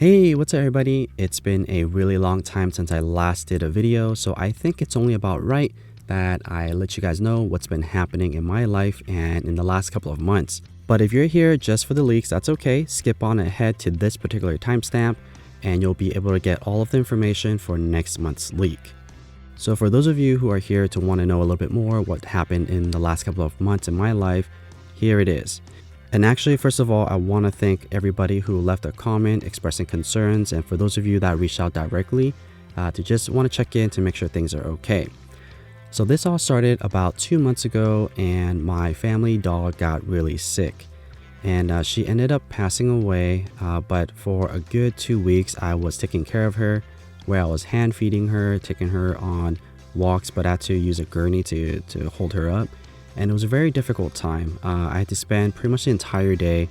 Hey, what's up everybody? It's been a really long time since I last did a video, so I think it's only about right that I let you guys know what's been happening in my life and in the last couple of months. But if you're here just for the leaks, that's okay. Skip on ahead to this particular timestamp and you'll be able to get all of the information for next month's leak. So for those of you who are here to want to know a little bit more what happened in the last couple of months in my life, here it is. And actually, first of all, I want to thank everybody who left a comment expressing concerns, and for those of you that reached out directly to just want to check in to make sure things are okay. So this all started about 2 months ago, and my family dog got really sick, and she ended up passing away. But for a good 2 weeks, I was taking care of her, where I was hand feeding her, taking her on walks, but I had to use a gurney to hold her up. And it was a very difficult time. I had to spend pretty much the entire day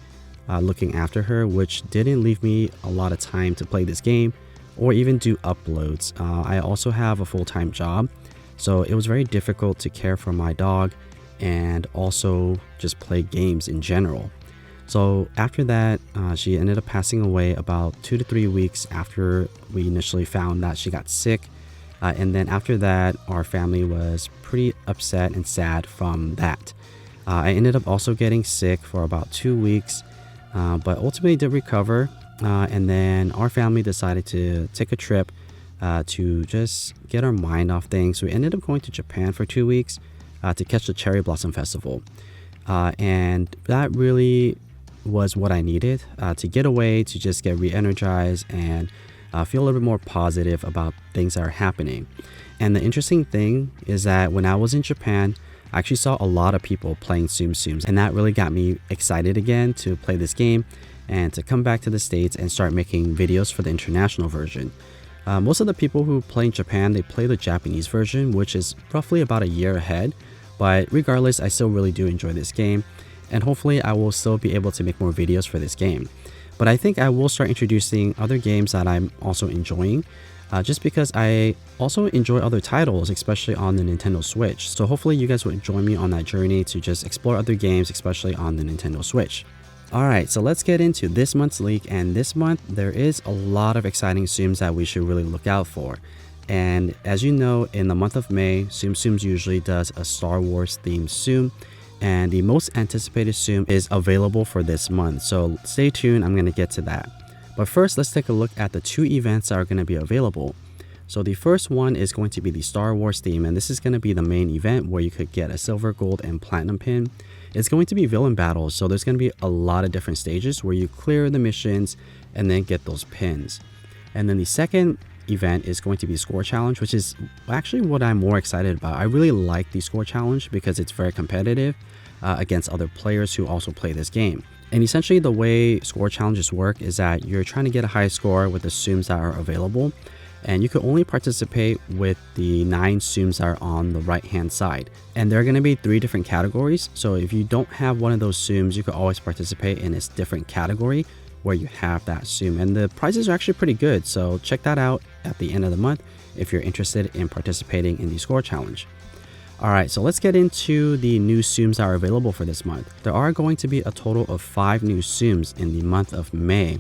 looking after her, which didn't leave me a lot of time to play this game or even do uploads. I also have a full-time job, so it was very difficult to care for my dog and also just play games in general. So after that, she ended up passing away about 2 to 3 weeks after we initially found that she got sick. And then after that, our family was pretty upset and sad from that. I ended up also getting sick for about 2 weeks, but ultimately did recover. And then our family decided to take a trip to just get our mind off things. So we ended up going to Japan for 2 weeks to catch the Cherry Blossom Festival. And that really was what I needed to get away, to just get re-energized and feel a little bit more positive about things that are happening. And the interesting thing is that when I was in Japan, I actually saw a lot of people playing Tsum Tsums, and that really got me excited again to play this game and to come back to the States and start making videos for the international version. Most of the people who play in Japan, they play the Japanese version, which is roughly about a year ahead. But regardless, I still really do enjoy this game, and hopefully I will still be able to make more videos for this game. But I think I will start introducing other games that I'm also enjoying, just because I also enjoy other titles, especially on the Nintendo Switch. So hopefully you guys will join me on that journey to just explore other games, especially on the Nintendo Switch. Alright, so let's get into this month's leak, and this month there is a lot of exciting Tsums that we should really look out for. And as you know, in the month of May, Tsum Tsums usually does a Star Wars themed Tsum, and the most anticipated Tsum is available for this month, so stay tuned, I'm going to get to that. But first, let's take a look at the 2 events that are going to be available. So the first one is going to be the Star Wars theme, and this is going to be the main event where you could get a silver, gold, and platinum pin. It's going to be villain battles, so there's going to be a lot of different stages where you clear the missions and then get those pins. And then the second event is going to be score challenge, which is actually what I'm more excited about. I really like the score challenge because it's very competitive against other players who also play this game. And essentially the way score challenges work is that you're trying to get a high score with the Tsums that are available, and you can only participate with the 9 Tsums that are on the right hand side. And there are going to be 3 different categories, so if you don't have one of those Tsums, you can always participate in a different category where you have that Tsum, and the prizes are actually pretty good, so check that out at the end of the month if you're interested in participating in the score challenge. Alright, so let's get into the new Tsums that are available for this month. There are going to be a total of 5 new Tsums in the month of May,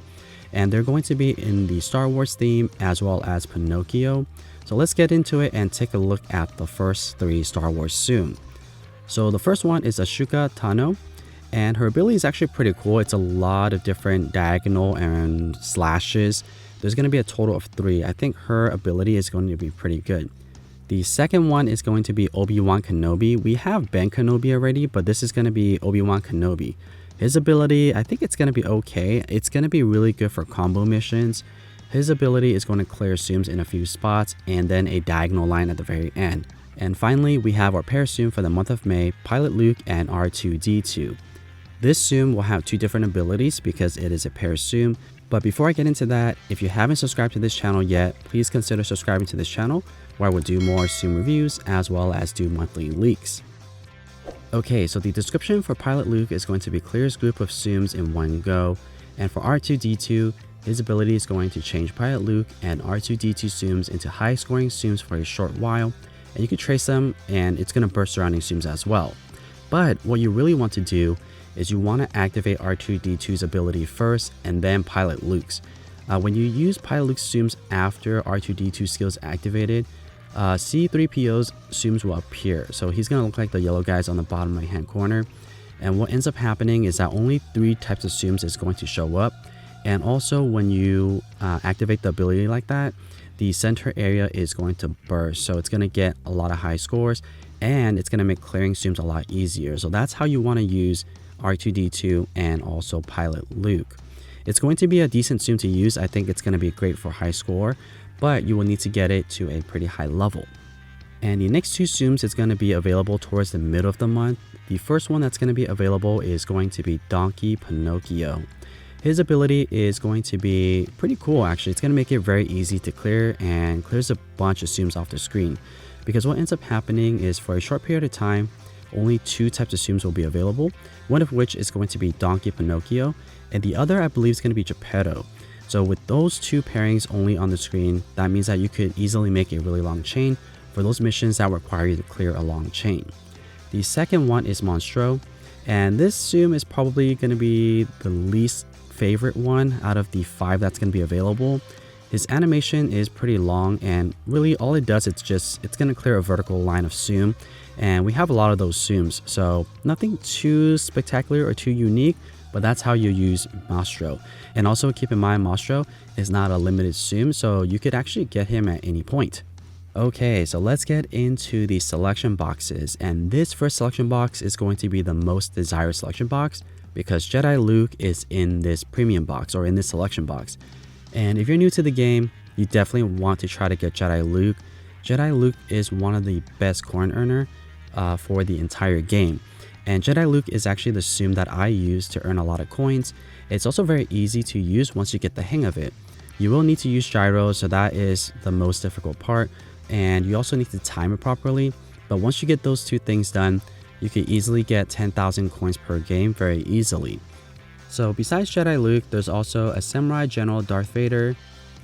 and they're going to be in the Star Wars theme as well as Pinocchio. So let's get into it and take a look at the first 3 Star Wars Tsum. So the first one is Ashigaru Tano, and her ability is actually pretty cool. It's a lot of different diagonal and slashes. There's going to be a total of 3. I think her ability is going to be pretty good. The second one is going to be Obi-Wan Kenobi. We have Ben Kenobi already, but this is going to be Obi-Wan Kenobi. His ability, I think it's going to be okay. It's going to be really good for combo missions. His ability is going to clear Tsums in a few spots and then a diagonal line at the very end. And finally, we have our pair Tsum for the month of May, Pilot Luke and R2-D2. This Tsum will have 2 different abilities because it is a pair Tsum. But before I get into that, if you haven't subscribed to this channel yet, please consider subscribing to this channel, where I will do more Tsum reviews as well as do monthly leaks. Okay, so the description for Pilot Luke is going to be clearest group of Tsums in one go, and for R2-D2, his ability is going to change Pilot Luke and R2-D2 Tsums into high scoring Tsums for a short while, and you can trace them and it's going to burst surrounding Tsums as well. But what you really want to do is you want to activate R2-D2's ability first and then Pilot Luke's. When you use Pilot Luke's Tsums after R2-D2 skills activated, C-3PO's Tsums will appear. So he's going to look like the yellow guys on the bottom right hand corner. And what ends up happening is that only 3 types of Tsums is going to show up. And also when you activate the ability like that, the center area is going to burst. So it's going to get a lot of high scores, and it's going to make clearing Tsums a lot easier. So that's how you want to use R2-D2 and also Pilot Luke. It's going to be a decent Tsum to use. I think it's going to be great for high score, but you will need to get it to a pretty high level. And the next 2 Tsums is going to be available towards the middle of the month. The first one that's going to be available is going to be Donkey Pinocchio. His ability is going to be pretty cool actually. It's going to make it very easy to clear, and clears a bunch of Tsums off the screen. Because what ends up happening is for a short period of time, only 2 types of Tsums will be available, one of which is going to be Donkey Pinocchio, and the other I believe is going to be Geppetto. So with those 2 pairings only on the screen, that means that you could easily make a really long chain for those missions that require you to clear a long chain. The second one is Monstro, and this Tsum is probably going to be the least favorite one out of the 5 that's going to be available. His animation is pretty long, and really all it does, it's going to clear a vertical line of Tsum, and we have a lot of those Tsums, so nothing too spectacular or too unique, but that's how you use Monstro. And also keep in mind, Monstro is not a limited Tsum, so you could actually get him at any point. Okay, so let's get into the selection boxes, and this first selection box is going to be the most desired selection box because Jedi Luke is in this premium box, or in this selection box. And if you're new to the game, you definitely want to try to get Jedi Luke. Jedi Luke is one of the best coin earner for the entire game. And Jedi Luke is actually the Tsum that I use to earn a lot of coins. It's also very easy to use once you get the hang of it. You will need to use gyro, so that is the most difficult part. And you also need to time it properly. But once you get those 2 things done, you can easily get 10,000 coins per game very easily. So besides Jedi Luke, there's also a Samurai General Darth Vader,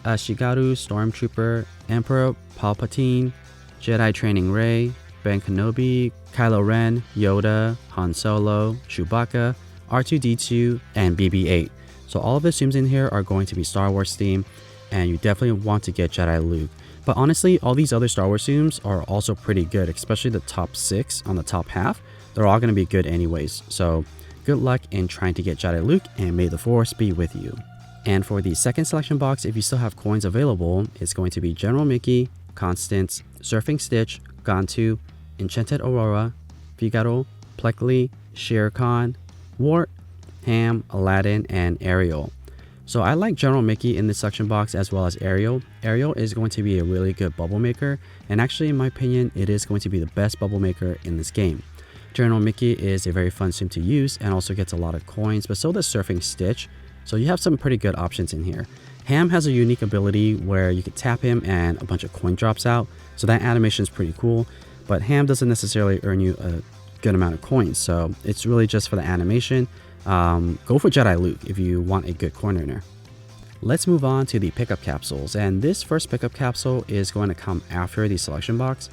Ashigaru Stormtrooper, Emperor Palpatine, Jedi Training Rey, Ben Kenobi, Kylo Ren, Yoda, Han Solo, Chewbacca, R2-D2, and BB-8. So all of the Tsums in here are going to be Star Wars themed, and you definitely want to get Jedi Luke. But honestly, all these other Star Wars Tsums are also pretty good, especially the top 6 on the top half. They're all going to be good anyways. So good luck in trying to get Jedi Luke, and may the Force be with you. And for the second selection box, if you still have coins available, it's going to be General Mickey, Constance, Surfing Stitch, Gantu, Enchanted Aurora, Figaro, Pleakley, Shere Khan, Wart, Hamm, Aladdin, and Ariel. So I like General Mickey in this selection box as well as Ariel. Ariel is going to be a really good bubble maker, and actually in my opinion, it is going to be the best bubble maker in this game. General Mickey is a very fun Tsum to use and also gets a lot of coins, but so does Surfing Stitch. So you have some pretty good options in here. Hamm has a unique ability where you can tap him and a bunch of coin drops out. So that animation is pretty cool, but Hamm doesn't necessarily earn you a good amount of coins. So it's really just for the animation. Go for Jedi Luke if you want a good coin earner. Let's move on to the pickup capsules, and this first pickup capsule is going to come after the selection box.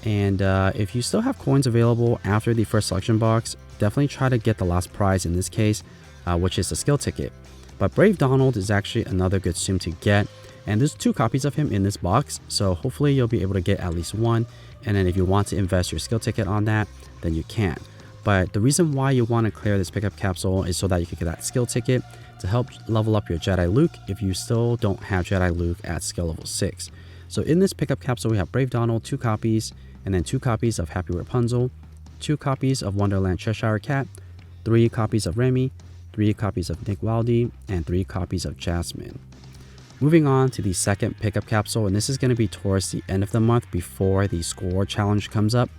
And if you still have coins available after the first selection box, definitely try to get the last prize in this case, which is the skill ticket. But Brave Donald is actually another good Tsum to get, and there's 2 copies of him in this box, so hopefully you'll be able to get at least 1, and then if you want to invest your skill ticket on that, then you can. But the reason why you want to clear this pickup capsule is so that you can get that skill ticket to help level up your Jedi Luke if you still don't have Jedi Luke at skill level 6. So in this pickup capsule, we have Brave Donald, 2 copies, and then 2 copies of Happy Rapunzel, 2 copies of Wonderland Cheshire Cat, 3 copies of Remy, 3 copies of Nick Wilde, and 3 copies of Jasmine. Moving on to the second pickup capsule, and this is going to be towards the end of the month before the score challenge comes up.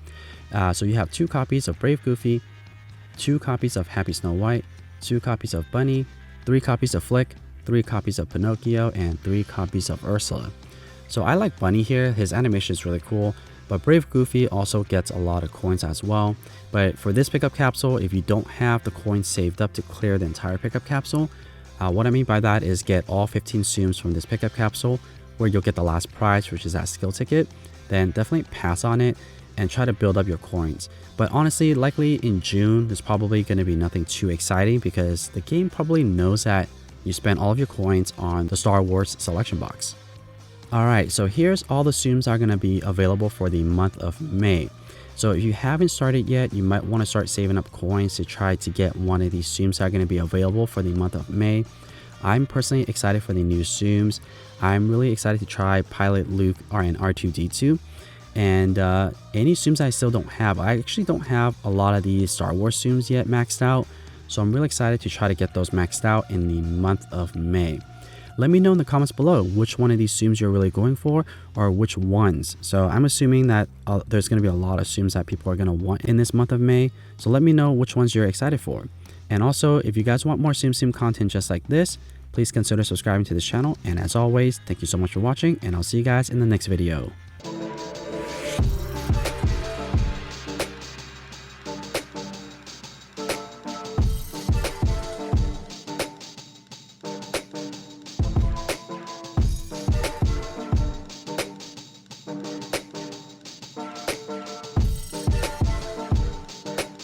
So you have 2 copies of Brave Goofy, 2 copies of Happy Snow White, 2 copies of Bunny, 3 copies of Flick, 3 copies of Pinocchio, and 3 copies of Ursula. So I like Bunny here, his animation is really cool, but Brave Goofy also gets a lot of coins as well. But for this pickup capsule, if you don't have the coins saved up to clear the entire pickup capsule, what I mean by that is get all 15 Tsums from this pickup capsule where you'll get the last prize, which is that skill ticket. Then definitely pass on it and try to build up your coins. But honestly, likely in June, there's probably going to be nothing too exciting because the game probably knows that you spend all of your coins on the Star Wars selection box. Alright, so here's all the Tsums that are going to be available for the month of May. So if you haven't started yet, you might want to start saving up coins to try to get one of these Tsums that are going to be available for the month of May. I'm personally excited for the new Tsums. I'm really excited to try Pilot Luke and R2-D2. And any Tsums I still don't have. I actually don't have a lot of these Star Wars Tsums yet maxed out. So I'm really excited to try to get those maxed out in the month of May. Let me know in the comments below which one of these Tsums you're really going for, or which ones. So I'm assuming that there's going to be a lot of Tsums that people are going to want in this month of May. So let me know which ones you're excited for. And also, if you guys want more Tsum Tsum content just like this, please consider subscribing to this channel. And as always, thank you so much for watching, and I'll see you guys in the next video.